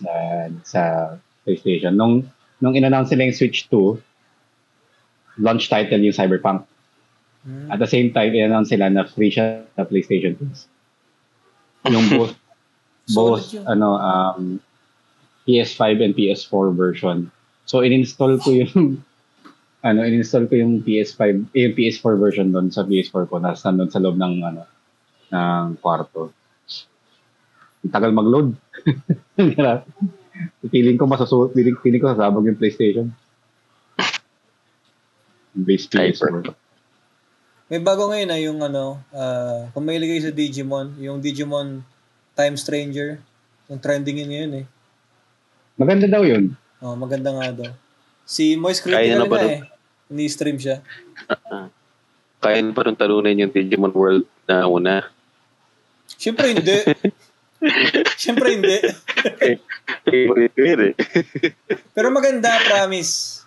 sa PlayStation. Nung in-announce nila yung Switch 2, launch title yung Cyberpunk. At the same time, in-announce nila na free siya sa PlayStation 2. Yung both PS5 and PS4 version. So in-install ko yung PS5, yung PS4 version doon sa PS4 ko na nandun sa loob ng kwarto. Ang tagal mag-load. Feeling ko sasabog yung PlayStation. Base PS4. May bago ngayon yung kung may ilagay sa Digimon, yung Digimon Time Stranger, yung trending yun ngayon eh. Maganda daw yun. Maganda nga daw. Si Moist Critical na ni-stream siya. Kaya na pa rin talunin yung Digimon World na una. Siyempre hindi. Favorite ko yun eh. Pero maganda, promise.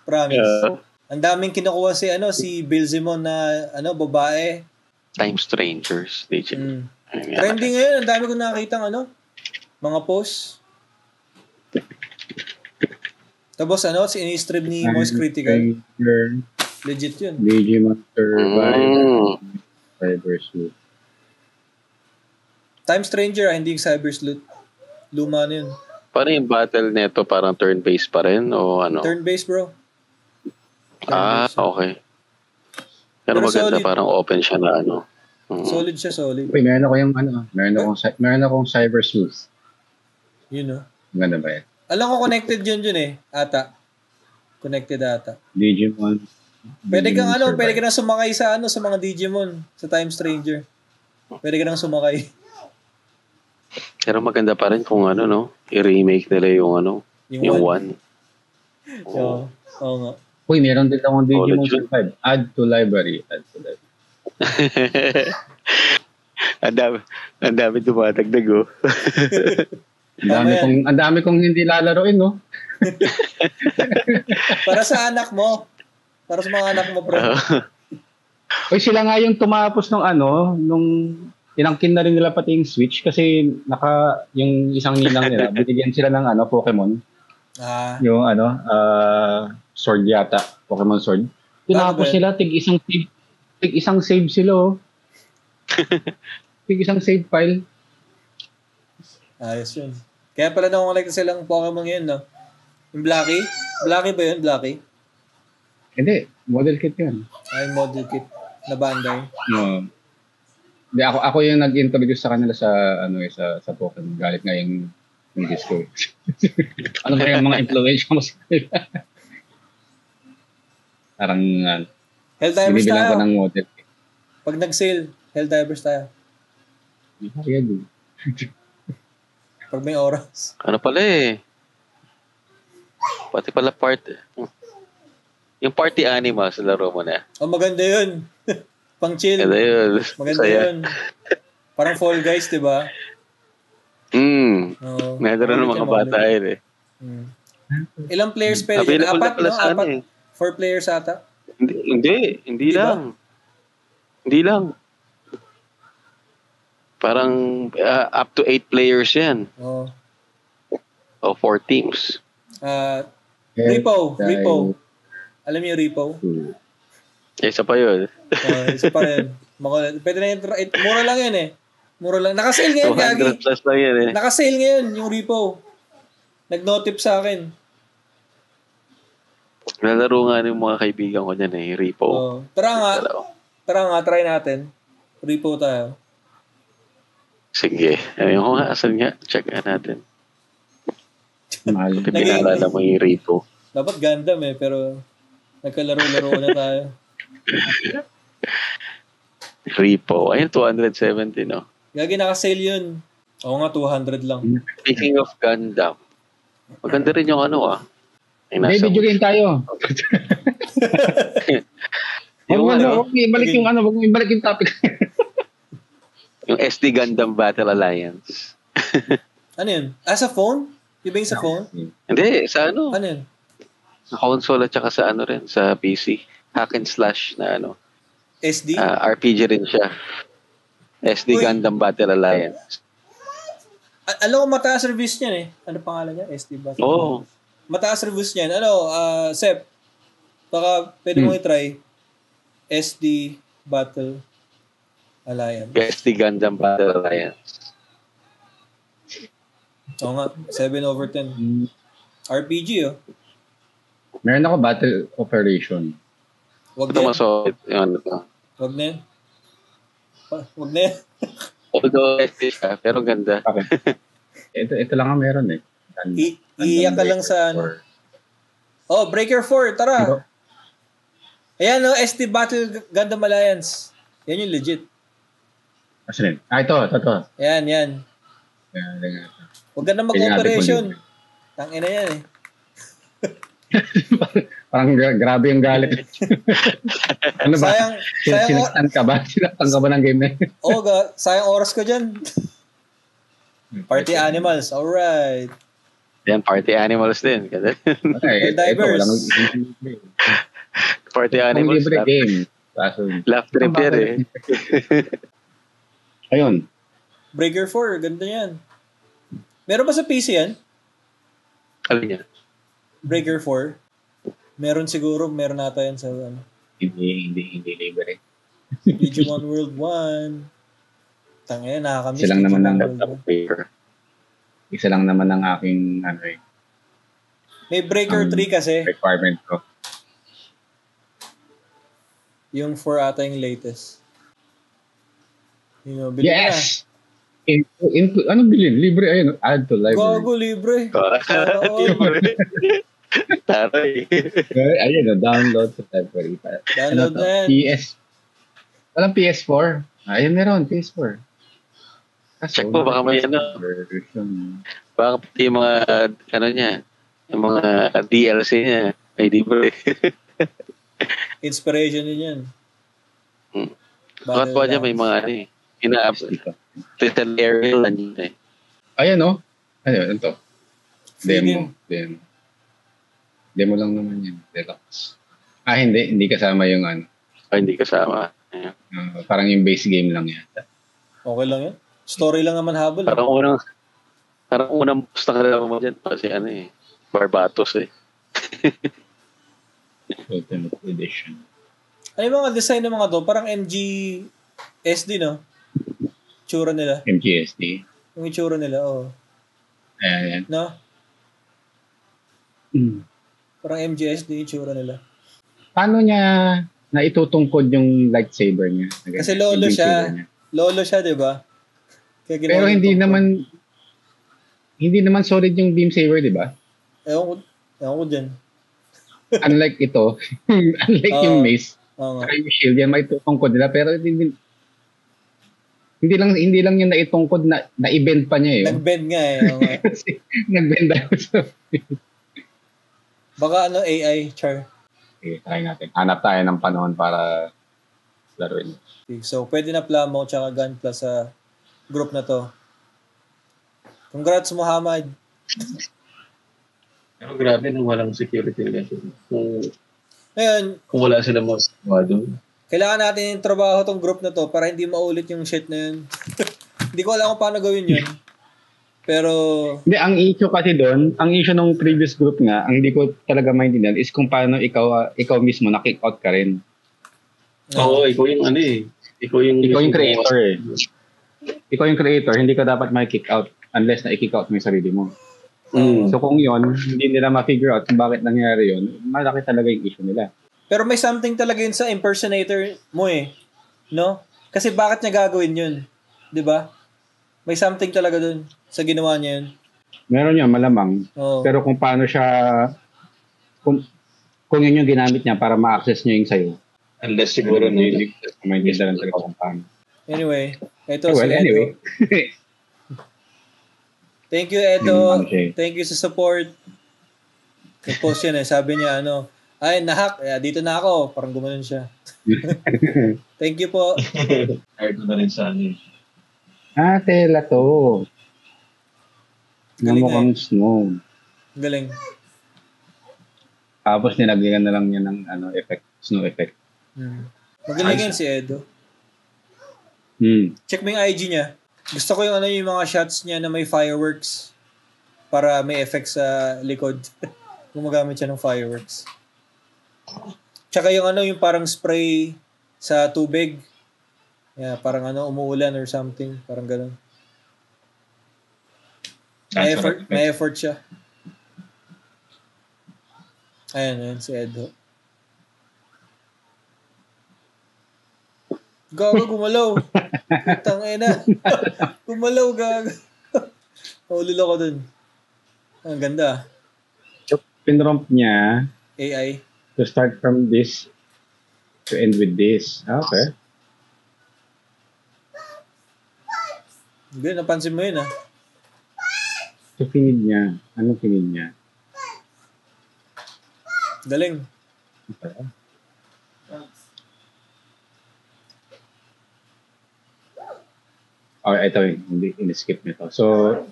Ang daming kinukuha si Bilzimon na babae. Time Strangers. Digimon. Trending ngayon. Ang dami ko nakakita mga posts. Tapos ini-stream ni Moist Critical. Legit yun. Digimon Cyber Sleuth. Time Stranger, hindi yung Cyber Sleuth. Luma na yun. Paano yung battle neto? Parang turn-based pa rin? O ano? Turn-based, bro. Okay. Pero maganda, solid. Parang open siya na Solid siya, solid. Uy, meron akong Cyber Sleuth. Yun Maganda ba yan? Alam ko connected yun ata. Connected ata. Digimon. Pwede kang sumakay sa mga Digimon sa Time Stranger. Pwede ka nang sumakay. Pero maganda pa rin kung i-remake nila yung 1. Oo nga. Uy, meron din akong Digimon Survive. Add to library. Ang dami dumatagdag Ang dami kong hindi lalaroin, no? Para sa anak mo. Para sa mga anak mo, bro. Uy, sila nga yung tumapos nung inangkin na rin nila pati yung Switch kasi yung isang ninang nila, binigyan sila ng Pokemon. Yung sword yata. Pokemon Sword. Tinapos sila, tig-isang save sila, oh. Tig-isang save file. Ayos yun. Kaya pala nakukolekta silang Pokemon yun, no? Yung Blackie? Blackie ba yun? Blackie? Hindi. Model kit yun. Ay, model kit na Bandai. No. Hindi, ako yung nag-introduce sa kanila sa sa Pokemon. Galit nga yung English ko. Ano ba yung mga influence mo sa kanila? Parang Helldivers tayo. Ko ng model kit. Pag nag-sale, Helldivers tayo. Yan. Pag may oras. Ano pala eh. Pati pala yung party animals laro mo na. Oh, maganda yun. Pang chill. Maganda yun. Maganda yun. Parang Fall Guys, di ba? Nagkaroon ng mga bata yun eh. Ilang players pwede yun? Apat, no? Apat? 4 players ata? Hindi lang. Hindi lang. Parang up to 8 players yan. Oh. O 4 teams. Repo. Alam niyo Repo? Isa pa yun. Isa pa rin. Pwede na yun. Mura lang yun eh. Mura lang. Nakasale ngayon, Gagi. 200 plus lang yan eh. Nakasale ngayon yung Repo. Nag-notip sa akin. Nalaro nga ng mga kaibigan ko dyan eh. Repo. Tara nga. Try natin. Repo tayo. Sige. Ayun ko nga. Asan nga? Check natin. Mahal. Pinalala mo yung Repo. Dapat Gundam eh. Pero nagkalaro-laro na tayo. Repo. Ayun, 270, no? Gagi, nakasale yun. Oo nga, 200 lang. Speaking of Gundam, maganda rin yung May video game tayo. Ibalik yung topic. Yung SD Gundam Battle Alliance. Ano yun? Sa phone? Yung ba yung sa phone? Hindi, sa ano? Ano yun? Sa console at saka sa sa PC. Hack and slash na SD? RPG rin siya. SD Gundam Battle Alliance. Alam ko mataas reviews niyan eh. Ano pangalan niya? SD Battle Alliance. Mataas reviews niyan. Sep, baka pwede mong i-try SD Battle Alliance. SD Gundam Battle Alliance. Oo nga, 7/10. RPG oh. Meron ako Battle Operation. Wag na yan. Wag na yan. Wag na yan. Although SD siya, pero ganda. Okay. ito lang ang meron eh. Iiyak ka lang sa Breaker 4, tara. Ayan SD Battle Gundam Alliance. Yan yung legit. Asan yun? Ito. Yan. Huwag ka na mag-operation. Tangina yan eh. Parang grabe yung galit. Ano ba? Sayang Sinaktan ka ba? Sinaktan ka ba ng game na yun? Sayang oras ko dyan. Party Animals, alright. Yan, Party Animals din. Divers. Party Animals. Libre game. Laugh trip yan eh. Ayun. Breaker 4, ganda yan. Meron ba sa PC yan? Alin yan? Breaker 4? Meron siguro, meron nata yan sa Hindi libre. Digimon World 1. Tangina, nakakamiss. Isa lang naman ang aking May Breaker 3 kasi. Requirement ko. Yung 4 ata yung latest. Bilhin yes! Anong bilhin? Libre, ayun. Add to library. Gago, libre. Taray. Ayun, download sa library. Download na yan. Walang PS4. Ayun, meron, PS4. Check po, baka may baka pati yung mga, yung mga DLC niya, ay libre. Inspiration din yan. Bakit po dyan may mga Little Aerial lang yun eh. Ayan o. Ano to? Demo lang naman yan. Deluxe. Hindi kasama yung hindi kasama. Parang yung base game lang yata. Okay lang yan. Story lang naman habol. Parang unang gusto ka lang mo dyan kasi Barbatos eh. Ultimate Edition. Ano yung mga design ng mga to? Parang MGSD, no? Tsura nila. MGSD. Yung itsura nila, oo. Ayan. No? Parang MGSD yung itsura nila. Paano niya naitutungkod yung lightsaber niya? Kasi lolo siya. Lolo siya, di ba? Pero hindi naman solid yung beam saber, di ba? Ewan ko dyan. Unlike ito, yung mace, yung shield, yan maitutungkod nila. Pero hindi lang yung naitungkod na i-bend pa niya eh. Nag-bend nga eh. Nag-bend ako sa baka AI, Char. Okay, try natin. Hanap tayo ng panahon para laruin. So, pwede na Plamo tsaka Gunpla sa group na to. Congrats, Muhammad. Pero grabe nung walang security nila. Ngayon, Kung wala sila magawa doon. kailangan natin yung trabaho tong group na to para hindi maulit yung shit na yun. Hindi ko alam kung paano gawin yun. Pero... Hindi, ang issue kasi doon, ang issue ng previous group nga, ang hindi ko talaga maintindihan is kung paano ikaw mismo na-kick out ka rin. Oo, ikaw yung ano eh. Ikaw yung creator eh. Ikaw yung creator, hindi ka dapat ma-kick out unless na i-kick out mo yung sarili mo. So kung yun, hindi nila ma-figure out kung bakit nangyari yun, malaki talaga yung issue nila. Pero may something talaga yun sa impersonator mo eh. No? Kasi bakit niya gagawin yun? 'Di ba? May something talaga dun sa ginawa niya yun. Meron yun, malamang. Oo. Pero kung paano siya, kung yun yung ginamit niya para ma-access niya yung sayo. Unless siguro na yun. May dindalan talaga kung paano. Anyway, ito si Edo. Anyway. Thank you, Edo. Thank you sa support. Nag-post yan eh. Sabi niya, ay, nahack. Dito na ako. Parang gumanon siya. Thank you po. Tired na rin sa ano. Tela to. Na mukhang snow. Galing. Tapos nilagyan na lang niya ng effect, snow effect. Magaling yan si Edo. Check mo yung IG niya. Gusto ko yung yung mga shots niya na may fireworks para may effect sa likod. Gumagamit siya ng fireworks. Tsaka yung yung parang spray sa tubig. Yeah, parang umuulan or something, parang gano'n. May effort siya. Ayan si Edo. Gago, gumalaw. Tangina. Gumalaw, gago. Maulil ako dun. Ang ganda. Pinrompt niya AI. to start from this to end with this. Okay. Hindi, napansin mo yun So, pinid niya. Anong pinid niya? Galing. Ito hindi in-skip nito. So,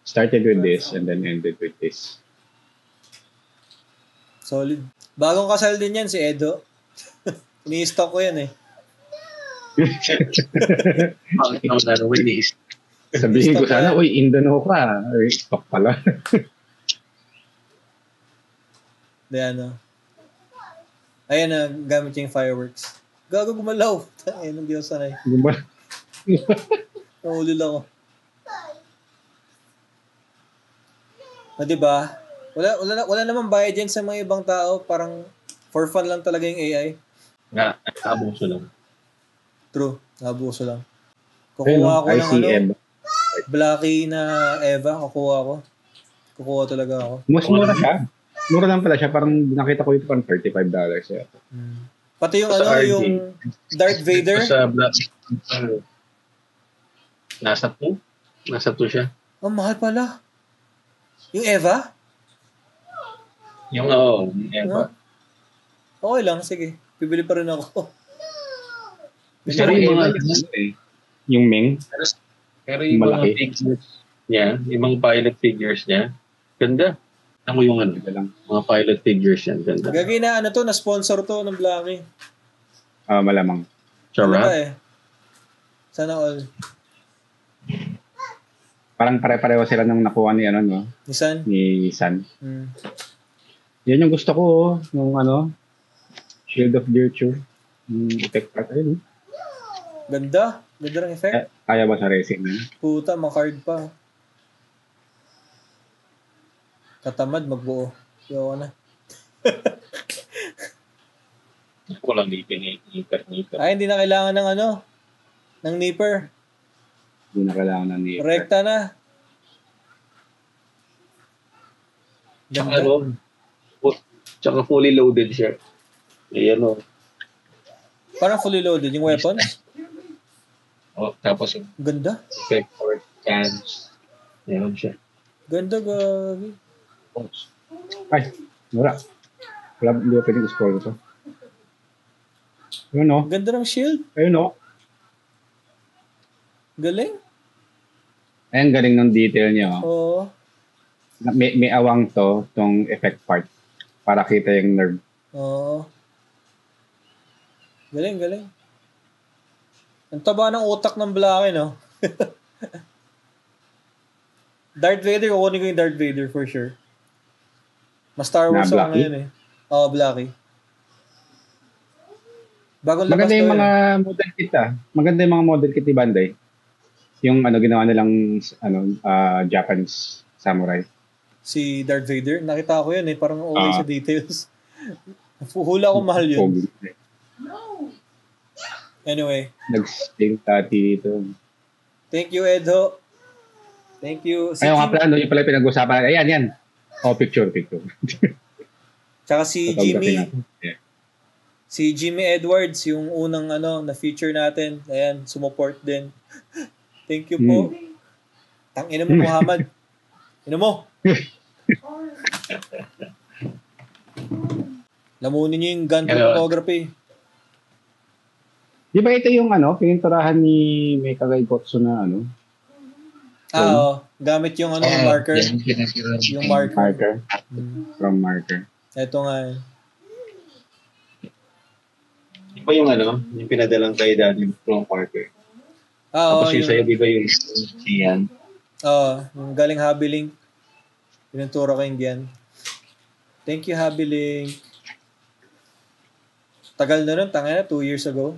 started with this and then ended with this. Solid. Bagong kasal din yan si Edo. Ini-stock ko yan eh. Sabihin ko sana, Indono ka. Stock pala. Ayan gamit yung fireworks. Gago, gumalaw. Ayun ang Diyos sanay. Nahulil ako. Diba? Wala naman bayad dyan sa mga ibang tao. Parang for fun lang talaga yung AI. Abuso lang. True. Abuso lang. Kukuha ko ng Blacky na Eva. Kukuha talaga ako. Mas mura siya. Mura lang pala siya. Parang nakita ko ito parang $35 siya. Pati yung yung Darth Vader. Sa Black. Nasa 2 siya. Ang mahal pala. Yung Eva? Yung Eva. Okay lang, sige. Bibili pa rin ako. Pero yung mga yung Ming. Pero yung mga figures niya, yung mga pilot figures niya, ganda. Ako yung mga pilot figures niya, ganda. Gagay na na sponsor to ng Blacky. Malamang. Sarap. Sana all. Parang pare-pareho sila nung nakuha ni ano, no? Ni San. Yan yung gusto ko, yung ano, Shield of Virtue. Effect part. Ayun. Ganda. Ganda ng effect. Kaya ba sa racing? Puta, makard pa. Katamad, magbuo. Yo na. Ko lang nipper. Ay, hindi na kailangan ng ano, ng nipper. Hindi na kailangan ng nipper. Rekta na. Tsaka ano, tsaka fully loaded siya. Ayan o. Parang fully loaded yung weapons? Tapos yung ganda. effect or cans. Ayan siya. Ganda, gagi. Ay, wala. Hindi ko pwedeng score ito. Ayun o. Ganda ng shield. Ayun o. Galing. Ayun, galing ng detail niya. Oo. May awang tong effect part. Para kita yung nerve. Oo. Galing. Ang taba ng utak ng Blackie, no? Darth Vader, kukunin ko yung Darth Vader for sure. Mas Star Wars ako ngayon eh. Oo, Blackie. Bagong labas maganda yung mga model kit Maganda yung mga model kit ni Bandai. Yung ginawa nilang Japanese samurai. Si Darth Vader, nakita ko yun eh. Parang okay sa details. Hula ko mahal yun. Anyway. Nag-stay tati ito. Thank you, Edho. Thank you. Ayun nga pala, yung pala pinag-usapan. Ayan, yan. Picture. Tsaka si Jimmy. Yeah. Si Jimmy Edwards, yung unang na-feature natin. Ayan, sumuport din. Thank you po. Tangina mo, Muhammad. Ino mo. Lamunin niyo yung gun photography. Di ba ito yung pininturahan ni Mecha Gaigotsu na gamit yung marker. Yung marker. From marker. Ito nga. Di ba yung yung pinadalang kay Daddy from marker? Tapos yung sa'yo, di ba yung siyan? Yung galing Habiling. Pininturo ko yung Gian. Thank you, Habiling. Tagal na nun, tangina, 2 years ago.